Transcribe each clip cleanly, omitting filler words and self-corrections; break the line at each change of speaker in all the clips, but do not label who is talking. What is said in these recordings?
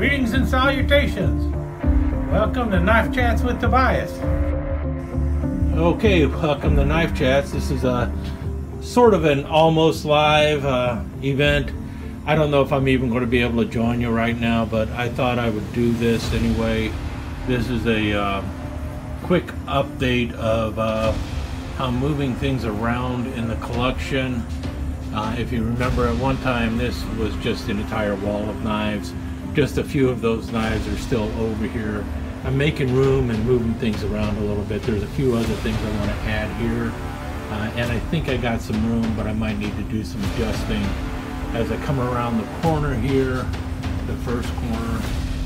Greetings and salutations. Welcome to Knife Chats with Tobias. Okay, welcome to Knife Chats. This is a sort of an almost live event. I don't know if I'm even going to be able to join you right now, but I thought I would do this anyway. This is a quick update of how I'm moving things around in the collection. If you remember, at one time this was just an entire wall of knives. Just a few of those knives are still over here. I'm making room and moving things around a little bit. There's a few other things I want to add here, and I think I got some room, but I might need to do some adjusting. As I come around the corner here, the first corner,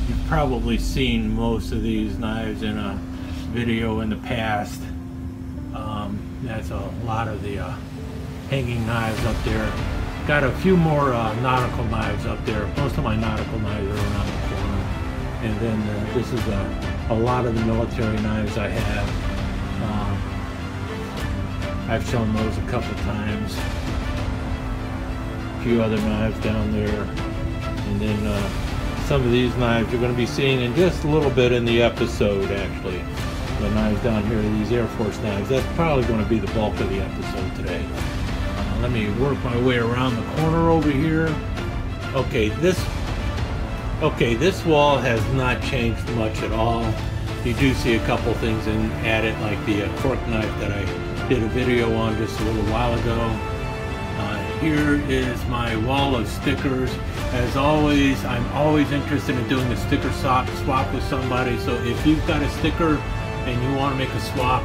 you've probably seen most of these knives in a video in the past. That's a lot of the hanging knives up there. Got a few more nautical knives up there. Most of my nautical knives are around the corner. And then this is a lot of the military knives I have. I've shown those a couple times. A few other knives down there. And then some of these knives you're going to be seeing in just a little bit in the episode, actually. The knives down here, these Air Force knives, that's probably going to be the bulk of the episode today. Let me work my way around the corner over here. Okay, this wall has not changed much at all. You do see a couple things added, like the cork knife that I did a video on just a little while ago. Here is my wall of stickers. As always, I'm always interested in doing a sticker swap with somebody. So if you've got a sticker and you want to make a swap,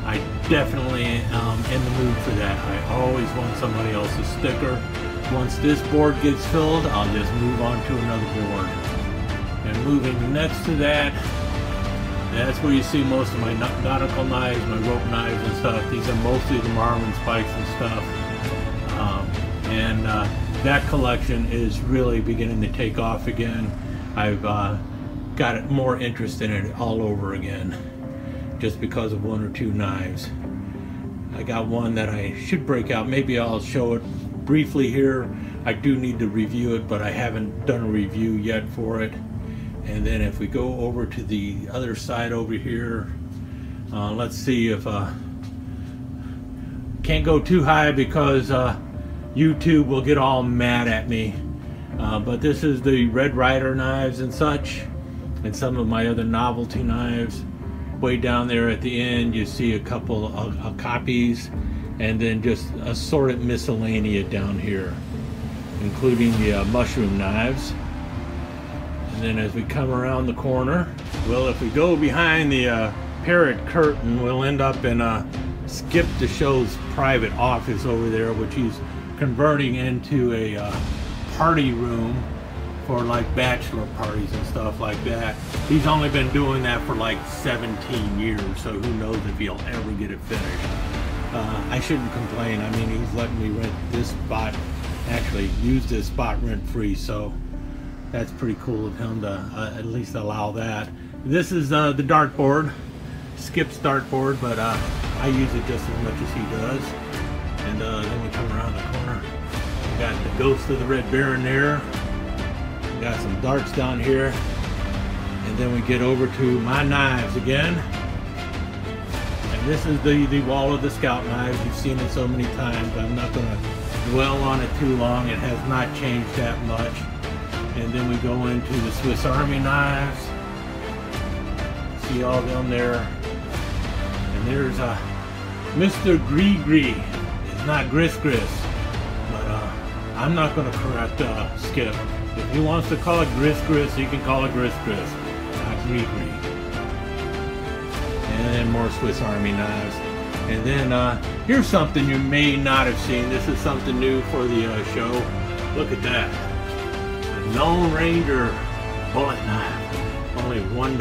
I definitely am in the mood for that. I always want somebody else's sticker. Once this board gets filled, I'll just move on to another board. And moving next to that, that's where you see most of my nautical knives, my rope knives and stuff. These are mostly the Marlin spikes and stuff. That collection is really beginning to take off again. I've got more interest in it all over again, just because of one or two knives. I got one that I should break out. Maybe I'll show it briefly here. I do need to review it, but I haven't done a review yet for it. And then if we go over to the other side over here, let's see if can't go too high because YouTube will get all mad at me. But this is the Red Ryder knives and such, and some of my other novelty knives. Way down there at the end you see a couple of copies, and then just assorted miscellaneous down here, including the mushroom knives. And then as we come around the corner, well, if we go behind the parrot curtain, we'll end up in Skip the Show's private office over there, which he's converting into a party room for like bachelor parties and stuff like that. He's only been doing that for like 17 years, so who knows if he'll ever get it finished. I shouldn't complain. I mean, he's letting me rent this spot, actually use this spot rent-free, so that's pretty cool of him to at least allow that. This is the dartboard, Skip's dartboard, but I use it just as much as he does. And then we come around the corner. We got the Ghost of the Red Baron there. We got some darts down here. And then we get over to my knives again. And this is the wall of the Scout knives. You've seen it so many times. I'm not going to dwell on it too long. It has not changed that much. And then we go into the Swiss Army knives. See all of them there. And there's Mr. Gree. It's not Gris, but I'm not going to correct Skip. If he wants to call it Gris, he can call it Gris, not Gree. And then more Swiss Army knives. And then here's something you may not have seen. This is something new for the show. Look at that. The Lone Ranger bullet knife. Only $1.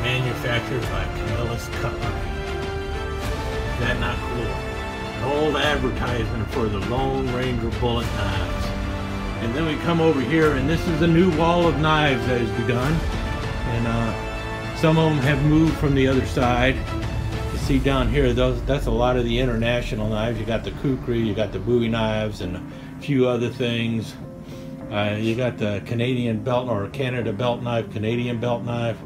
Manufactured by Camillus Mk. Is that not cool? An old advertisement for the Lone Ranger bullet knives. And then we come over here, and this is a new wall of knives that has begun. And some of them have moved from the other side. You see down here, that's a lot of the international knives. You got the kukri, you got the Bowie knives, and a few other things. You got the Canadian belt or Canada belt knife, Canadian belt knife.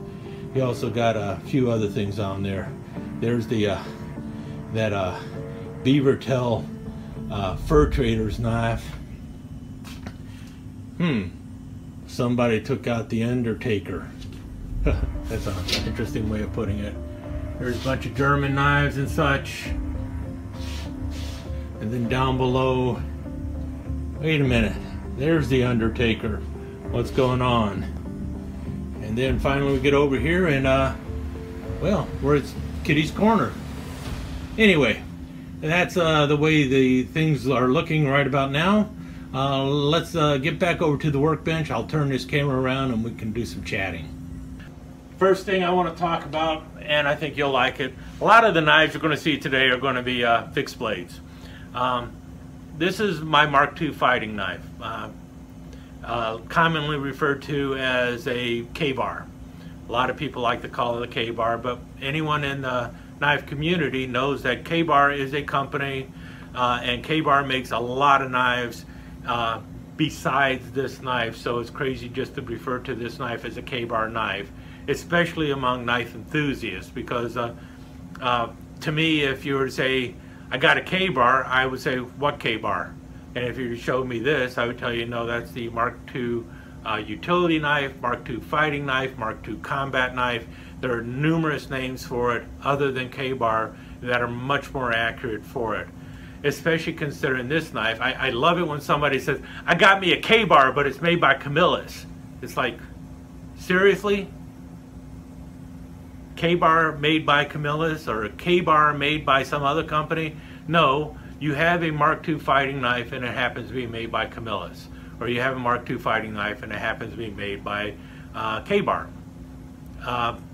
You also got a few other things on there. There's the that beaver tail fur trader's knife. Somebody took out the Undertaker. That's an interesting way of putting it. There's a bunch of German knives and such. And then down below, wait a minute, there's the Undertaker. What's going on? And then finally we get over here and well, where's Kitty's Corner? Anyway, that's the way the things are looking right about now. Let's get back over to the workbench. I'll turn this camera around and we can do some chatting. First thing I want to talk about, and I think you'll like it, a lot of the knives you're going to see today are going to be fixed blades. This is my Mark II fighting knife, commonly referred to as a K-bar. A lot of people like to call it a K-bar, but anyone in the knife community knows that K-bar is a company, and K-bar makes a lot of knives besides this knife, so it's crazy just to refer to this knife as a K-bar knife, especially among knife enthusiasts, because to me, if you were to say, I got a K-bar, I would say, what K-bar? And if you showed me this, I would tell you, no, that's the Mark II utility knife, Mark II fighting knife, Mark II combat knife. There are numerous names for it other than K-bar that are much more accurate for it, especially considering this knife. I love it when somebody says, I got me a K-bar, but it's made by Camillus. It's like, seriously? K-bar made by Camillus or a K-bar made by some other company? No, you have a Mark II fighting knife and it happens to be made by Camillus. Or you have a Mark II fighting knife and it happens to be made by K-bar.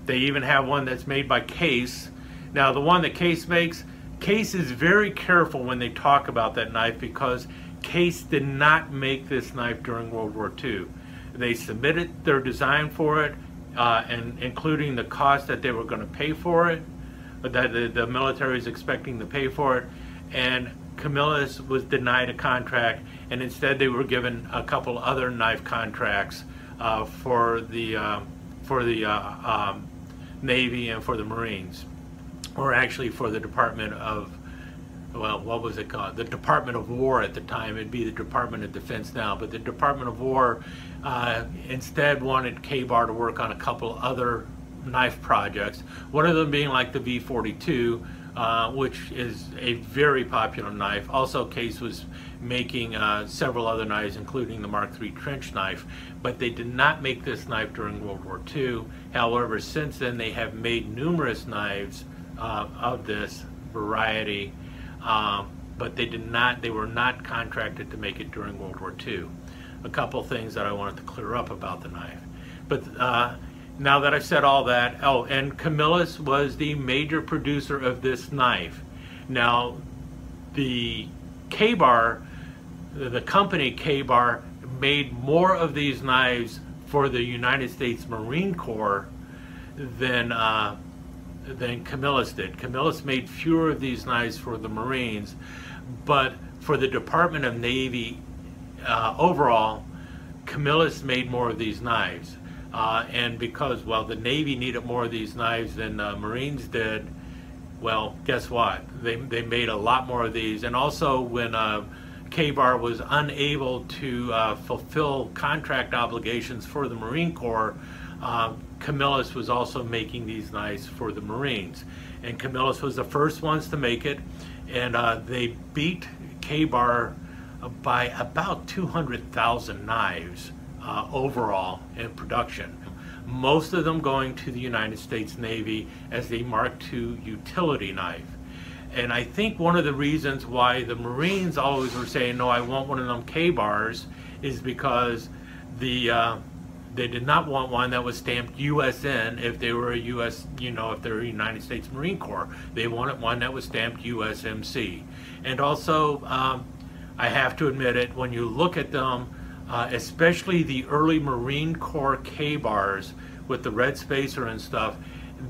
They even have one that's made by Case. Now the one that Case makes, Case is very careful when they talk about that knife because Case did not make this knife during World War II. They submitted their design for it, and including the cost that they were going to pay for it, that the military is expecting to pay for it, and Camillus was denied a contract, and instead they were given a couple other knife contracts for the Navy and for the Marines, or actually for the Department of, well, what was it called? The Department of War at the time. It'd be the Department of Defense now, but the Department of War instead wanted K-bar to work on a couple other knife projects, one of them being like the V42, which is a very popular knife. Also, Case was making several other knives, including the Mark III trench knife, but they did not make this knife during World War II. However, since then they have made numerous knives of this variety, but they were not contracted to make it during World War II. A couple things that I wanted to clear up about the knife. But now that I've said all that, oh, and Camillus was the major producer of this knife. Now, the K-bar, the company K-bar, made more of these knives for the United States Marine Corps than Camillus did. Camillus made fewer of these knives for the Marines, but for the Department of Navy overall, Camillus made more of these knives. And because, well, the Navy needed more of these knives than Marines did, well, guess what? They made a lot more of these. And also when K-bar was unable to fulfill contract obligations for the Marine Corps, Camillus was also making these knives for the Marines. And Camillus was the first ones to make it, and they beat K-bar by about 200,000 knives overall in production. Most of them going to the United States Navy as the Mark II utility knife. And I think one of the reasons why the Marines always were saying, no, I want one of them K-bars, is because they did not want one that was stamped USN if they were a US, if they're a United States Marine Corps. They wanted one that was stamped USMC. And also, I have to admit it, when you look at them, especially the early Marine Corps K-bars with the red spacer and stuff,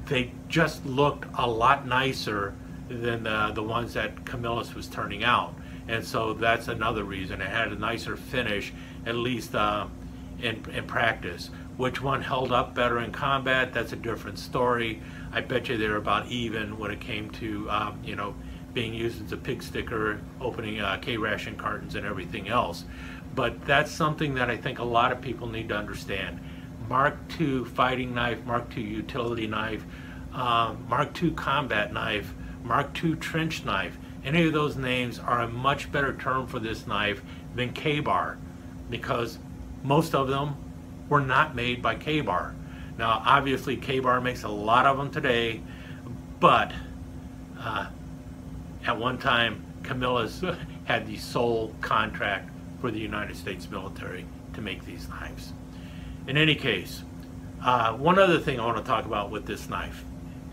they just looked a lot nicer than the ones that Camillus was turning out. and so that's another reason. It had a nicer finish, at least in practice. Which one held up better in combat? That's a different story. I bet you they're about even when it came to you know, being used as a pig sticker, opening K-ration cartons and everything else. But that's something that I think a lot of people need to understand. Mark II fighting knife, Mark II utility knife, Mark II combat knife, Mark II trench knife. Any of those names are a much better term for this knife than K-bar, because most of them were not made by K-bar. Now obviously K-bar makes a lot of them today, but at one time Camillus had the sole contract for the United States military to make these knives. In any case, one other thing I want to talk about with this knife,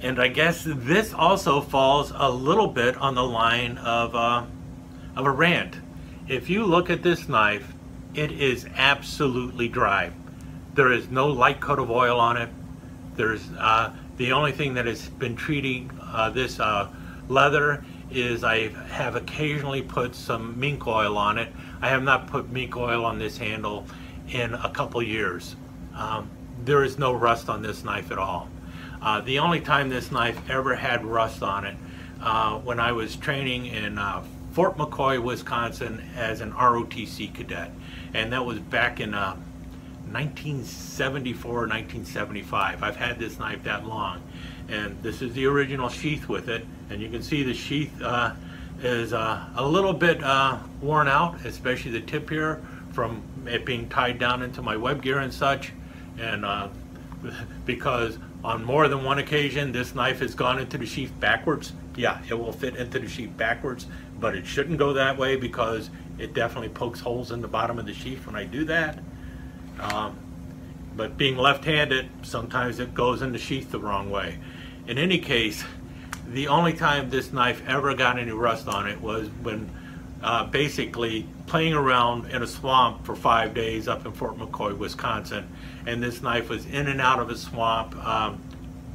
and I guess this also falls a little bit on the line of a rant. If you look at this knife, it is absolutely dry. There is no light coat of oil on it. There's the only thing that has been treating this leather is I have occasionally put some mink oil on it. I have not put mink oil on this handle in a couple years. There is no rust on this knife at all. The only time this knife ever had rust on it when I was training in Fort McCoy, Wisconsin as an ROTC cadet, and that was back in 1974 or 1975. I've had this knife that long, and this is the original sheath with it, and you can see the sheath is a little bit worn out, especially the tip here from it being tied down into my web gear and such, and because on more than one occasion this knife has gone into the sheath backwards. Yeah, it will fit into the sheath backwards, but it shouldn't go that way because it definitely pokes holes in the bottom of the sheath when I do that. But being left-handed, sometimes it goes in the sheath the wrong way. In any case, the only time this knife ever got any rust on it was when basically playing around in a swamp for 5 days up in Fort McCoy, Wisconsin, and this knife was in and out of a swamp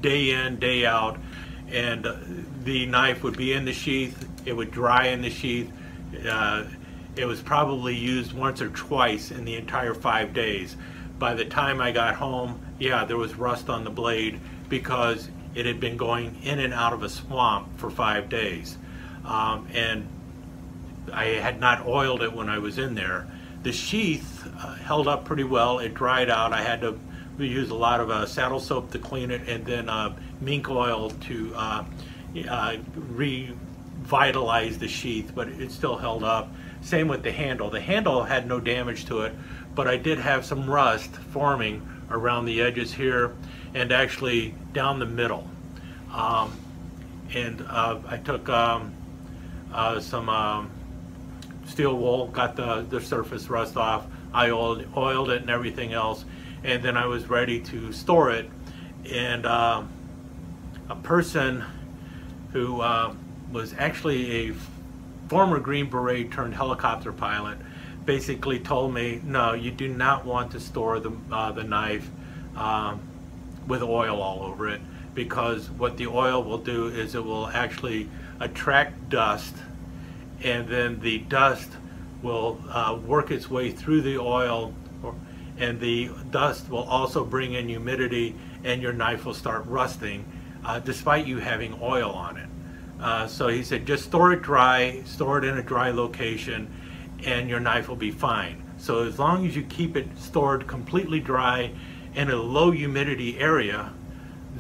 day in, day out, and the knife would be in the sheath, it would dry in the sheath. It was probably used once or twice in the entire 5 days. By the time I got home, yeah, there was rust on the blade because it had been going in and out of a swamp for 5 days. And I had not oiled it when I was in there. The sheath held up pretty well. It dried out. I had to use a lot of saddle soap to clean it, and then mink oil to revitalize the sheath, but it still held up. Same with the handle. The handle had no damage to it, but I did have some rust forming around the edges here and actually down the middle. I took some steel wool, got the surface rust off. I oiled it and everything else, and then I was ready to store it. And a person who was actually a former Green Beret turned helicopter pilot basically told me, no, you do not want to store the knife with oil all over it, because what the oil will do is it will actually attract dust, and then the dust will work its way through the oil, and the dust will also bring in humidity, and your knife will start rusting despite you having oil on it. So he said, just store it dry, store it in a dry location, and your knife will be fine. So as long as you keep it stored completely dry in a low humidity area,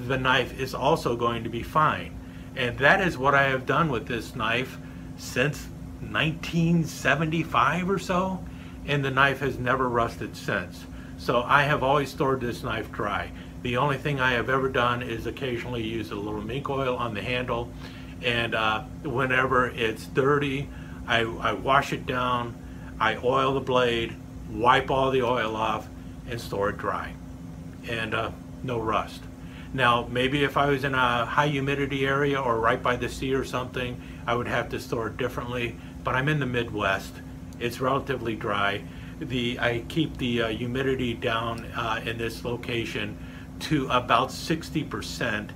the knife is also going to be fine. And that is what I have done with this knife since 1975 or so, and the knife has never rusted since. So I have always stored this knife dry. The only thing I have ever done is occasionally use a little mink oil on the handle, and whenever it's dirty, I wash it down, I oil the blade, wipe all the oil off, and store it dry, and no rust. Now, maybe if I was in a high humidity area or right by the sea or something, I would have to store it differently, but I'm in the Midwest. It's relatively dry. I keep the humidity down in this location to about 60%,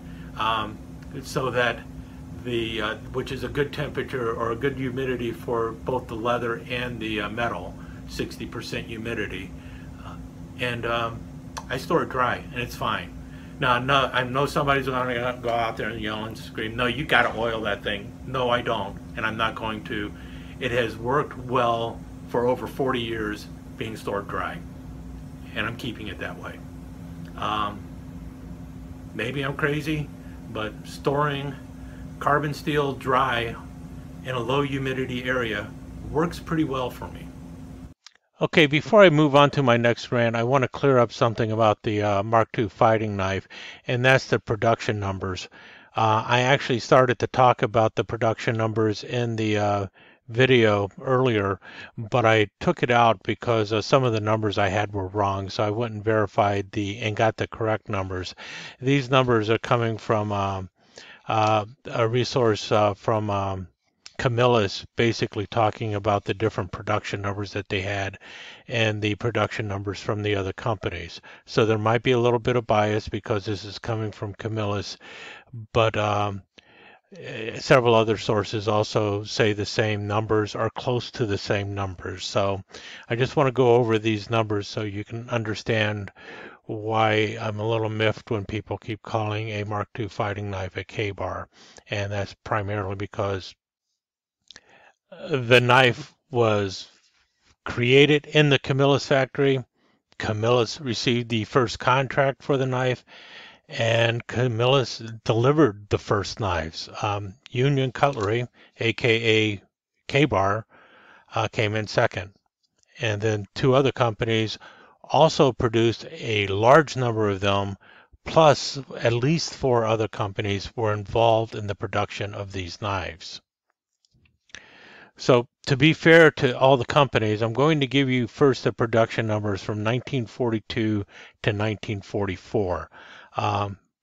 so that which is a good temperature or a good humidity for both the leather and the metal, 60% humidity. And I store it dry, and it's fine. Now, no, I know somebody's going to go out there and yell and scream, no, you got to oil that thing. No, I don't, and I'm not going to. It has worked well for over 40 years being stored dry, and I'm keeping it that way. Maybe I'm crazy, but storing carbon steel dry in a low humidity area works pretty well for me. Okay, before I move on to my next rant, I want to clear up something about the Mark II fighting knife, and that's the production numbers. I actually started to talk about the production numbers in the video earlier, but I took it out because some of the numbers I had were wrong, so I went and verified and got the correct numbers. These numbers are coming from a resource from Camillus, basically talking about the different production numbers that they had and the production numbers from the other companies. So there might be a little bit of bias because this is coming from Camillus, but several other sources also say the same numbers or close to the same numbers. So I just want to go over these numbers so you can understand why I'm a little miffed when people keep calling a Mark II fighting knife a K-bar, and that's primarily because the knife was created in the Camillus factory. Camillus received the first contract for the knife, and Camillus delivered the first knives. Union Cutlery, aka K-Bar, came in second. And then two other companies also produced a large number of them, plus at least four other companies were involved in the production of these knives. So to be fair to all the companies, I'm going to give you first the production numbers from 1942 to 1944,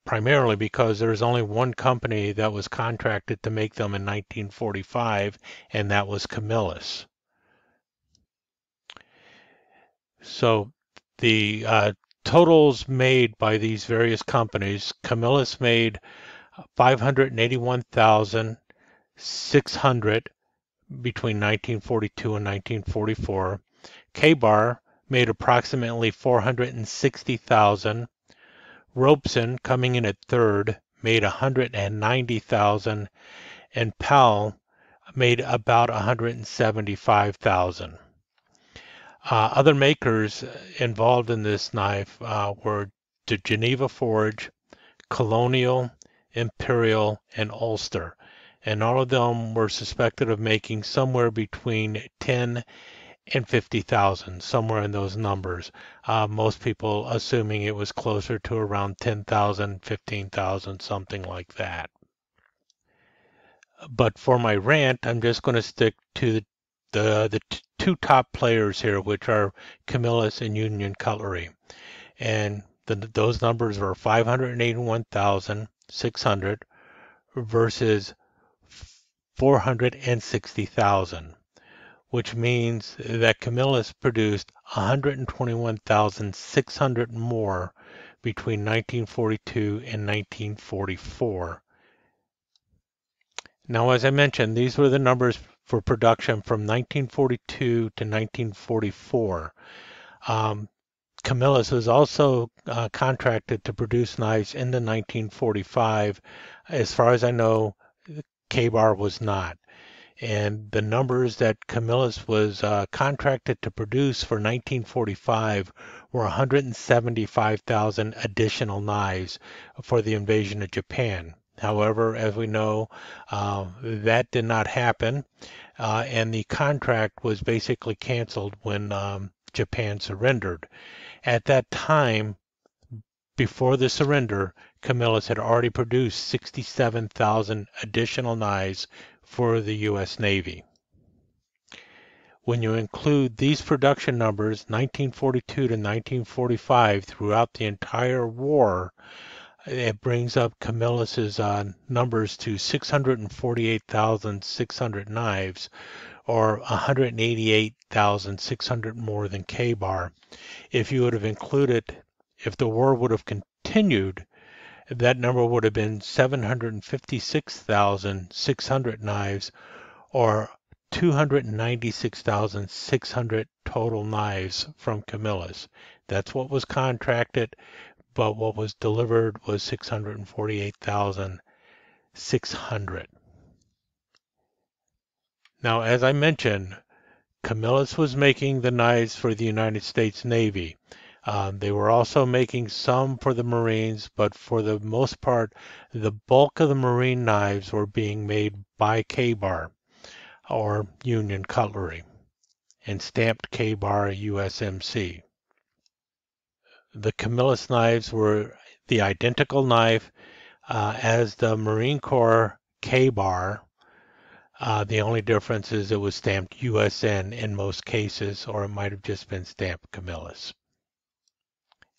primarily because there's only one company that was contracted to make them in 1945, and that was Camillus. So the totals made by these various companies, Camillus made 581,600 between 1942 and 1944. K-Bar made approximately 460,000. Robeson, coming in at third, made 190,000, and Powell made about 175,000. Other makers involved in this knife were the Geneva Forge, Colonial, Imperial, and Ulster, and all of them were suspected of making somewhere between 10 and 50,000, somewhere in those numbers. Most people assuming it was closer to around 10,000, 15,000, something like that. But for my rant, I'm just going to stick to the two top players here, which are Camillus and Union Cutlery. And those numbers are 581,600 versus 460,000, which means that Camillus produced 121,600 more between 1942 and 1944. Now, as I mentioned, these were the numbers for production from 1942 to 1944. Camillus was also contracted to produce knives in the 1945. As far as I know, K-Bar was not. And the numbers that Camillus was contracted to produce for 1945 were 175,000 additional knives for the invasion of Japan. However, as we know, that did not happen, and the contract was basically canceled when Japan surrendered. At that time, before the surrender, Camillus had already produced 67,000 additional knives for the U.S. Navy. When you include these production numbers, 1942 to 1945, throughout the entire war, it brings up Camillus's numbers to 648,600 knives, or 188,600 more than K-Bar. If you would have included, if the war would have continued that number would have been 756,600 knives, or 296,600 total knives from Camillus. That's what was contracted, but what was delivered was 648,600. Now, as I mentioned, Camillus was making the knives for the United States Navy. They were also making some for the Marines, but for the most part, the bulk of the Marine knives were being made by K-Bar, or Union Cutlery, and stamped K-Bar USMC. The Camillus knives were the identical knife as the Marine Corps K-Bar. The only difference is it was stamped USN in most cases, or it might have just been stamped Camillus.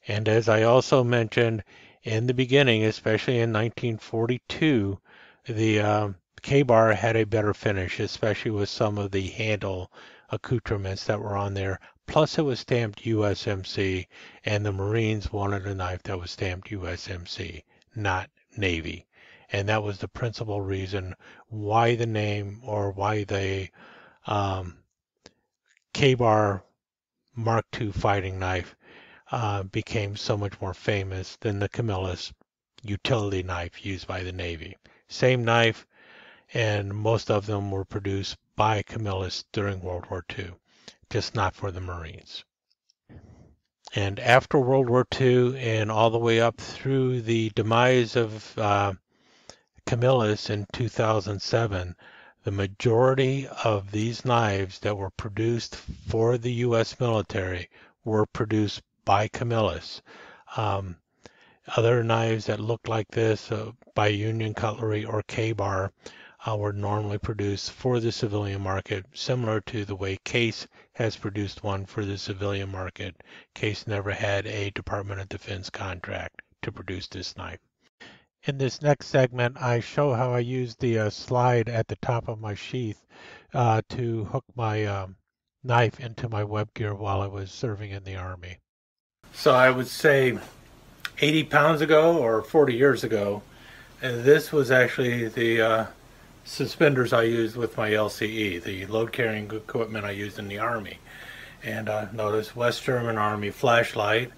And as I also mentioned in the beginning, especially in 1942, the K-Bar had a better finish, especially with some of the handle accoutrements that were on there. Plus it was stamped USMC, and the Marines wanted a knife that was stamped USMC, not Navy. And that was the principal reason why the name, or why the K-Bar Mark II fighting knife became so much more famous than the Camillus utility knife used by the Navy. Same knife, and most of them were produced by Camillus during World War II, just not for the Marines. And after World War II and all the way up through the demise of Camillus in 2007, the majority of these knives that were produced for the U.S. military were produced by Camillus. Other knives that looked like this by Union Cutlery or K-Bar were normally produced for the civilian market, similar to the way Case has produced one for the civilian market. Case never had a Department of Defense contract to produce this knife. In this next segment, I show how I use the slide at the top of my sheath to hook my knife into my web gear while I was serving in the Army. So I would say 80 pounds ago or 40 years ago, and this was actually the suspenders I used with my LCE, the load carrying equipment I used in the Army. And notice West German Army flashlight,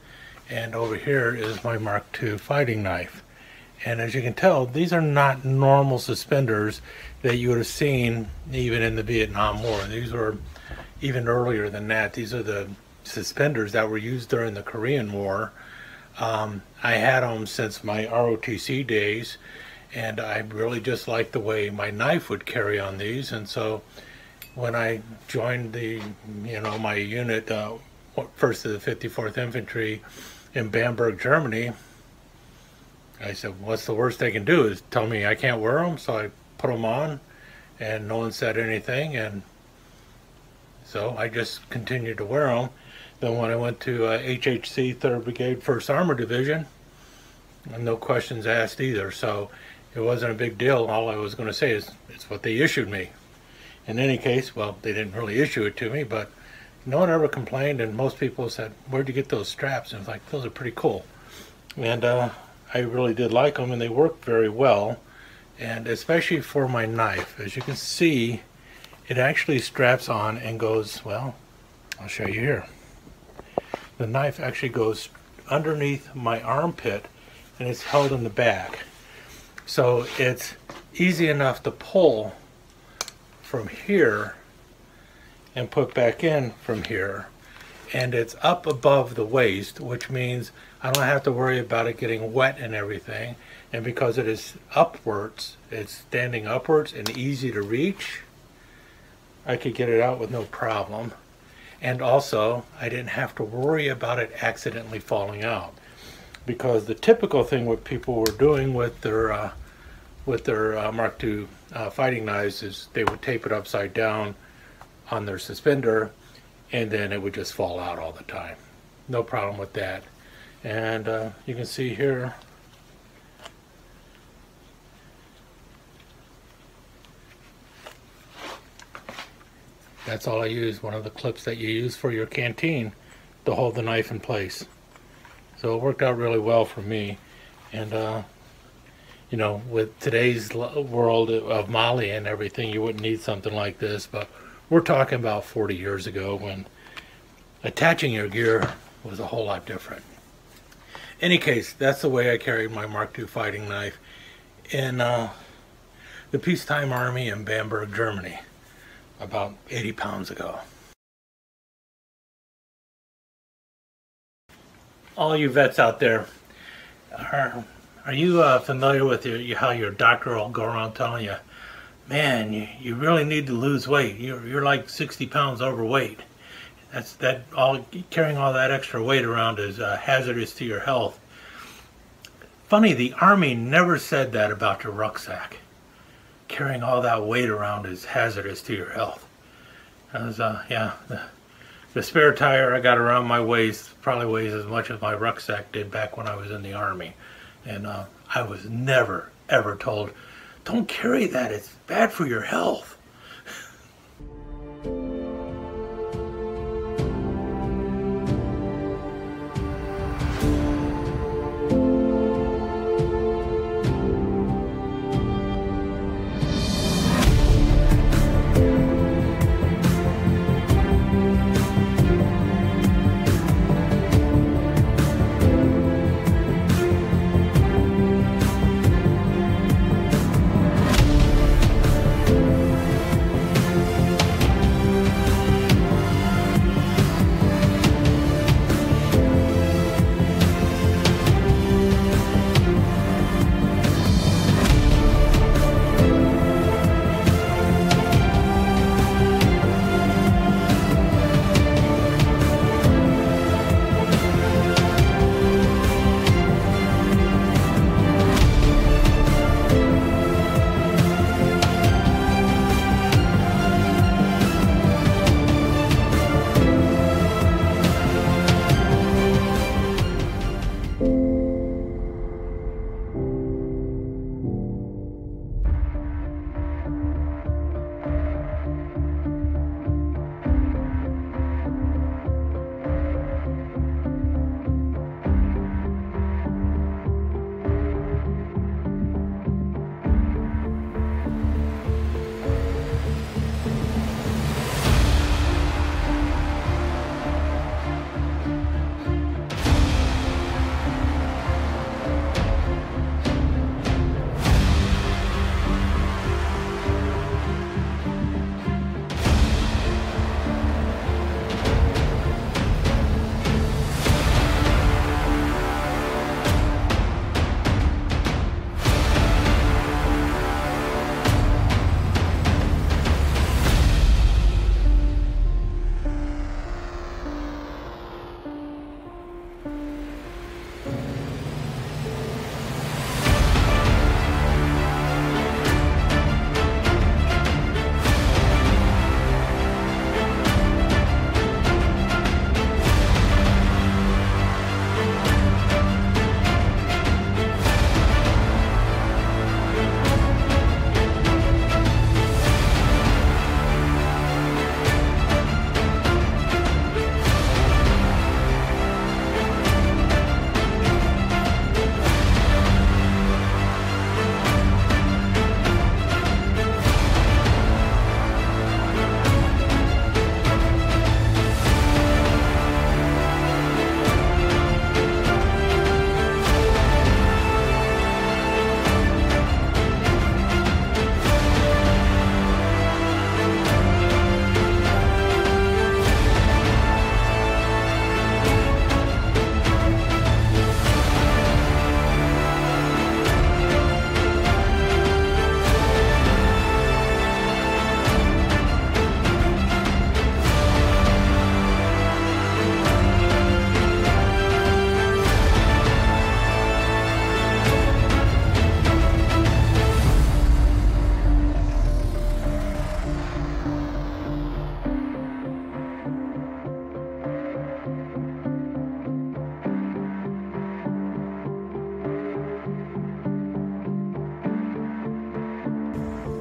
and over here is my Mark II fighting knife. And as you can tell, these are not normal suspenders that you would have seen even in the Vietnam War. These were even earlier than that. These are the suspenders that were used during the Korean War. I had them since my ROTC days, and I really just liked the way my knife would carry on these. And so when I joined the, my unit, first of the 54th Infantry in Bamberg, Germany, I said, what's the worst they can do is tell me I can't wear them. So I put them on, and no one said anything, and so I just continued to wear them. Then when I went to HHC 3rd Brigade 1st Armored Division, no questions asked either, so it wasn't a big deal. All I was going to say is it's what they issued me. In any case, well, they didn't really issue it to me, but no one ever complained, and most people said, where'd you get those straps? And I was like, those are pretty cool. And I really did like them, and they worked very well, and especially for my knife. As you can see, it actually straps on and goes, well, I'll show you here. The knife actually goes underneath my armpit, and it's held in the back. So it's easy enough to pull from here and put back in from here. And it's up above the waist, which means I don't have to worry about it getting wet and everything. And because it is upwards, it's standing upwards and easy to reach, I could get it out with no problem. And also, I didn't have to worry about it accidentally falling out. Because the typical thing what people were doing with their Mark II fighting knives is they would tape it upside down on their suspender, and then it would just fall out all the time. No problem with that. And you can see here, that's all I use, one of the clips that you use for your canteen to hold the knife in place. So it worked out really well for me. And You know, with today's world of Molly and everything, you wouldn't need something like this, but we're talking about 40 years ago when attaching your gear was a whole lot different. Any case, that's the way I carried my Mark II fighting knife in the peacetime army in Bamberg, Germany, about 80 pounds ago. All you vets out there, are you familiar with how your doctor will go around telling you, man, you really need to lose weight. You're like 60 pounds overweight. Carrying all that extra weight around is hazardous to your health. Funny, the Army never said that about your rucksack. Carrying all that weight around is hazardous to your health. Yeah, the spare tire I got around my waist probably weighs as much as my rucksack did back when I was in the Army. And I was never, ever told, don't carry that, it's bad for your health.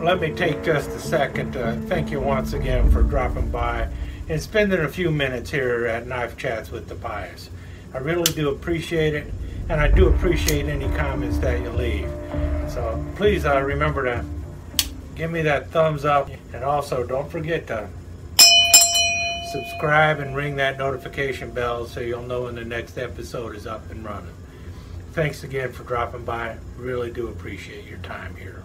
Let me take just a second to thank you once again for dropping by and spending a few minutes here at Knife Chats with the Pious. I really do appreciate it, and I do appreciate any comments that you leave. So please remember to give me that thumbs up, and also don't forget to subscribe and ring that notification bell so you'll know when the next episode is up and running. Thanks again for dropping by. Really do appreciate your time here.